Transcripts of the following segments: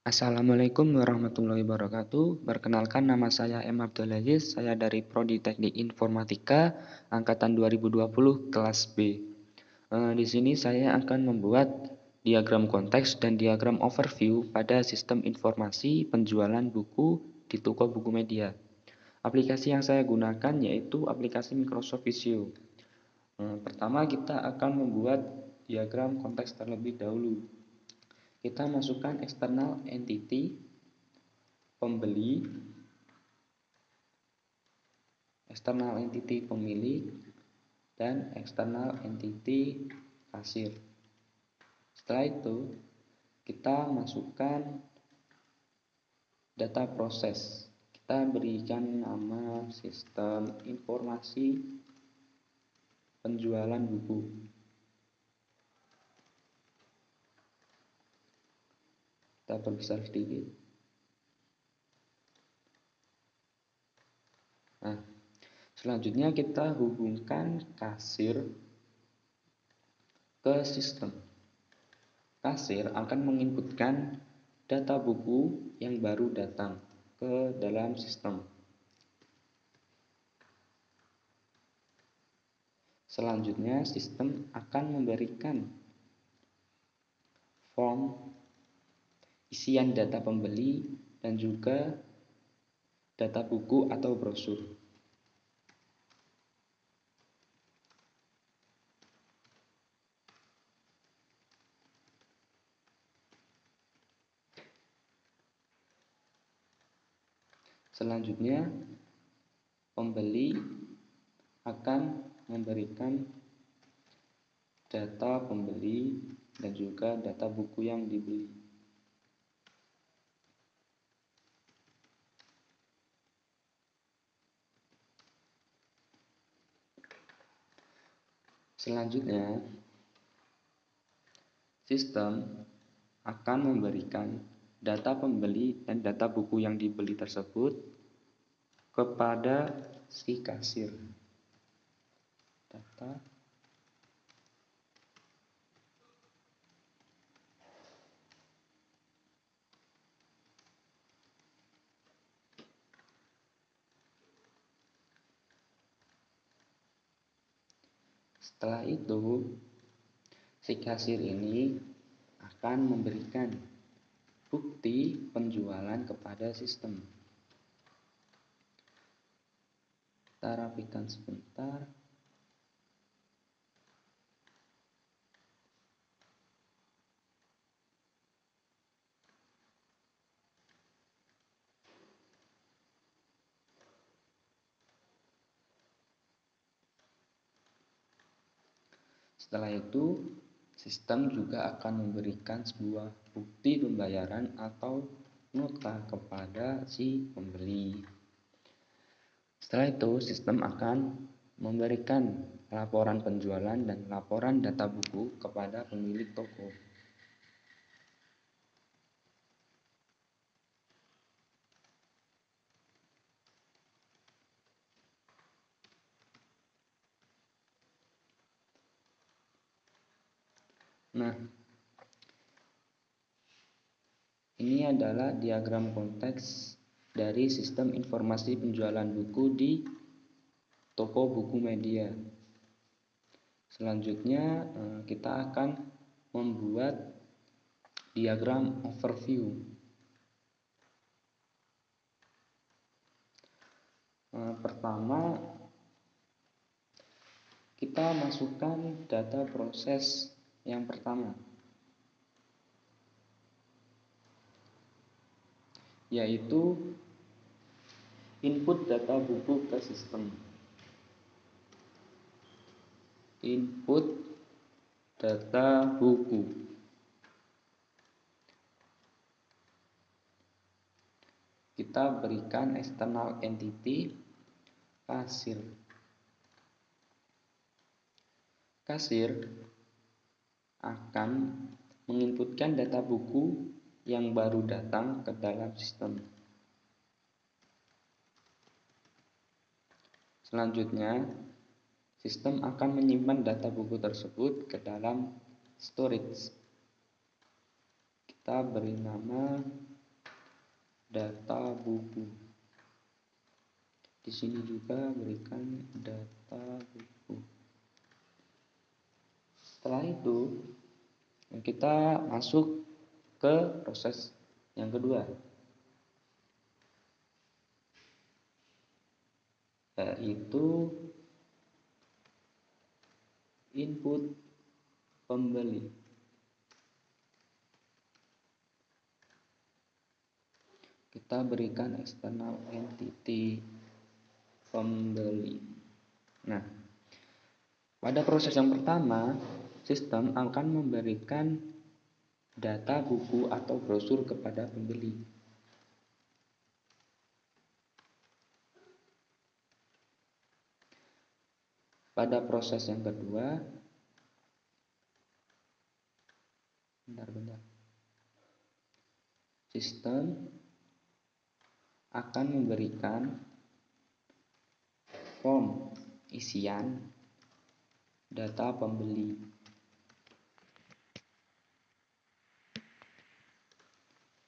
Assalamualaikum warahmatullahi wabarakatuh. Perkenalkan nama saya M. Abdul Aziz, saya dari Prodi Teknik Informatika angkatan 2020 kelas B. Di sini saya akan membuat diagram konteks dan diagram overview pada sistem informasi penjualan buku di toko buku media. Aplikasi yang saya gunakan yaitu aplikasi Microsoft Visio. Pertama kita akan membuat diagram konteks terlebih dahulu. Kita masukkan external entity, pembeli, external entity pemilik, dan external entity kasir. Setelah itu, kita masukkan data proses. Kita berikan nama sistem informasi penjualan buku. Kita perbesar sedikit. Nah, selanjutnya kita hubungkan kasir ke sistem. Kasir akan menginputkan data buku yang baru datang ke dalam sistem. Selanjutnya, sistem akan memberikan form isian data pembeli dan juga data buku atau brosur. Selanjutnya, pembeli akan memberikan data pembeli dan juga data buku yang dibeli. Selanjutnya, sistem akan memberikan data pembeli dan data buku yang dibeli tersebut kepada si kasir. Data Setelah itu, si kasir ini akan memberikan bukti penjualan kepada sistem. Kita rapikan sebentar. Setelah itu, sistem juga akan memberikan sebuah bukti pembayaran atau nota kepada si pembeli. Setelah itu, sistem akan memberikan laporan penjualan dan laporan data buku kepada pemilik toko. Nah, ini adalah diagram konteks dari sistem informasi penjualan buku di toko buku media. Selanjutnya, kita akan membuat diagram overview. Pertama, kita masukkan data proses yang pertama, yaitu input data buku ke sistem. Input data buku. Kita berikan external entity kasir. Kasir akan menginputkan data buku yang baru datang ke dalam sistem. Selanjutnya, sistem akan menyimpan data buku tersebut ke dalam storage. Kita beri nama data buku. Di sini juga berikan data buku. Setelah itu kita masuk ke proses yang kedua, yaitu input pembeli. Kita berikan external entity pembeli. Nah, pada proses yang pertama, sistem akan memberikan data buku atau brosur kepada pembeli. Pada proses yang kedua, sistem akan memberikan form isian data pembeli.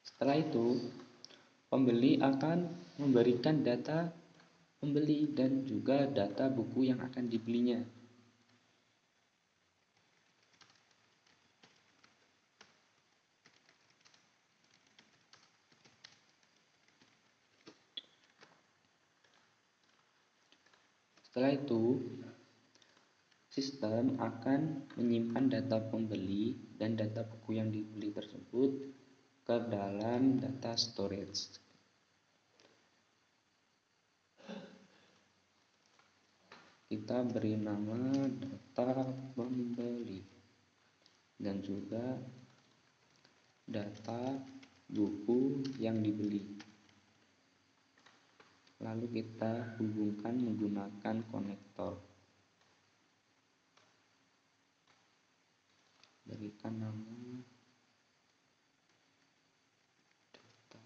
Setelah itu, pembeli akan memberikan data pembeli dan juga data buku yang akan dibelinya. Setelah itu, sistem akan menyimpan data pembeli dan data buku yang dibeli tersebut ke dalam data storage. Kita beri nama data pembeli dan juga data buku yang dibeli. Lalu kita hubungkan menggunakan konektor. Berikan nama data.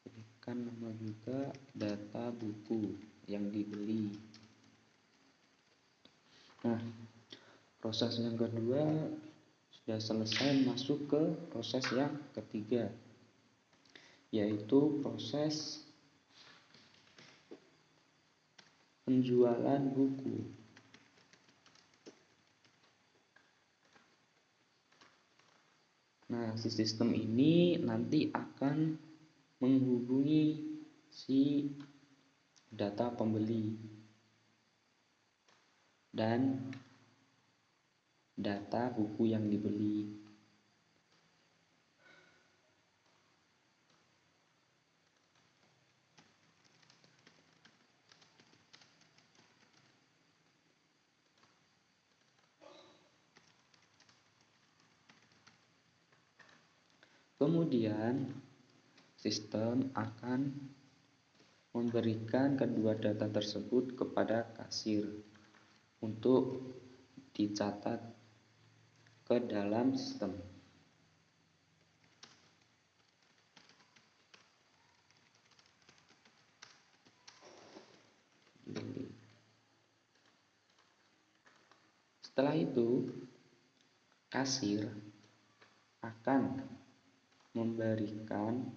Berikan nama juga data buku yang dibeli. Nah, proses yang kedua sudah selesai, masuk ke proses yang ketiga, yaitu proses penjualan buku. Nah, si sistem ini nanti akan menghubungi si data pembeli dan data buku yang dibeli. Kemudian sistem akan memberikan kedua data tersebut kepada kasir untuk dicatat ke dalam sistem. Setelah itu, kasir akan memberikan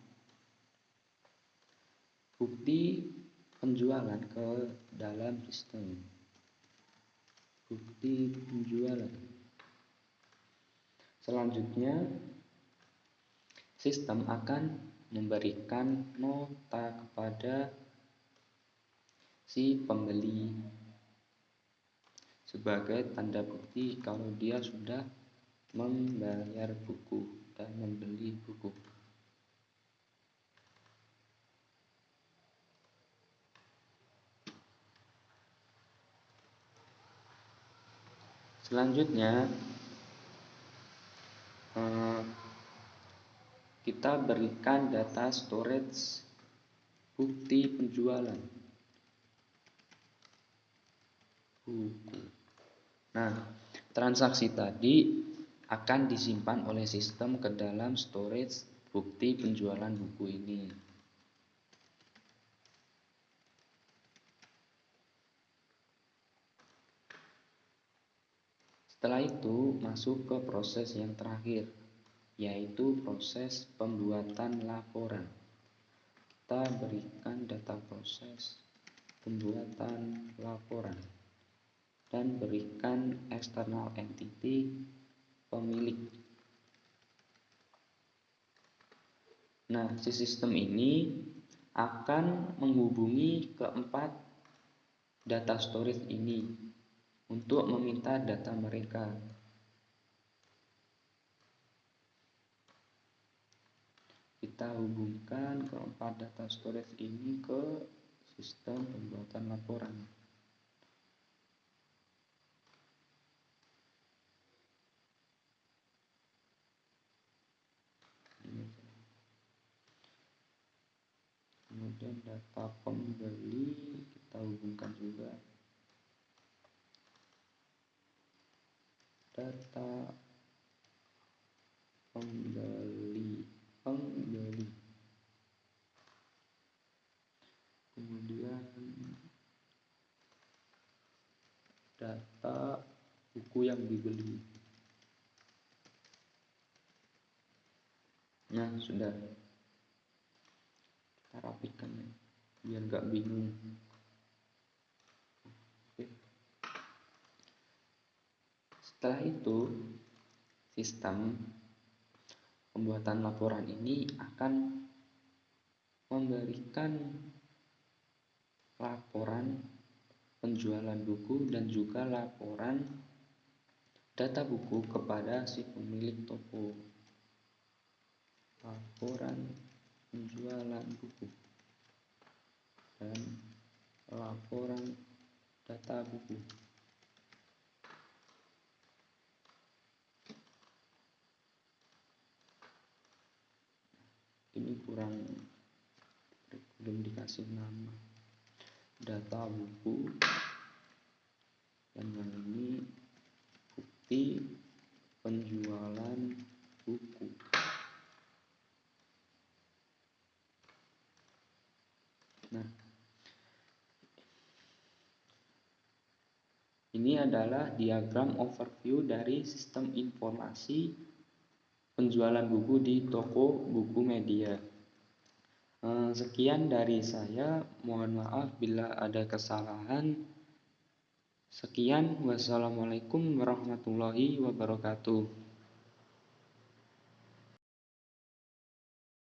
bukti penjualan ke dalam sistem. Bukti penjualan. Selanjutnya, sistem akan memberikan nota kepada si pembeli sebagai tanda bukti kalau dia sudah membayar buku dan membeli buku. Selanjutnya, kita berikan data storage bukti penjualan buku. Nah, transaksi tadi akan disimpan oleh sistem ke dalam storage bukti penjualan buku ini. Setelah itu masuk ke proses yang terakhir, yaitu proses pembuatan laporan. Kita berikan data proses pembuatan laporan dan berikan external entity pemilik. Nah, si sistem ini akan menghubungi keempat data storage ini untuk meminta data mereka. Kita hubungkan keempat data storage ini ke sistem pembuatan laporan. Kemudian data pembeli kita hubungkan juga. Data pembeli. Kemudian data buku yang dibeli. Nah, sudah. Kita rapikan ya, biar nggak bingung. Oke. Setelah itu, sistem pembuatan laporan ini akan memberikan laporan penjualan buku dan juga laporan data buku kepada si pemilik toko. Laporan penjualan buku dan laporan data buku. Ini belum dikasih nama. Data buku dan yang ini bukti penjualan buku. Nah, ini adalah diagram overview dari sistem informasi penjualan buku di toko buku media. Sekian dari saya, mohon maaf bila ada kesalahan. Sekian, wassalamualaikum warahmatullahi wabarakatuh.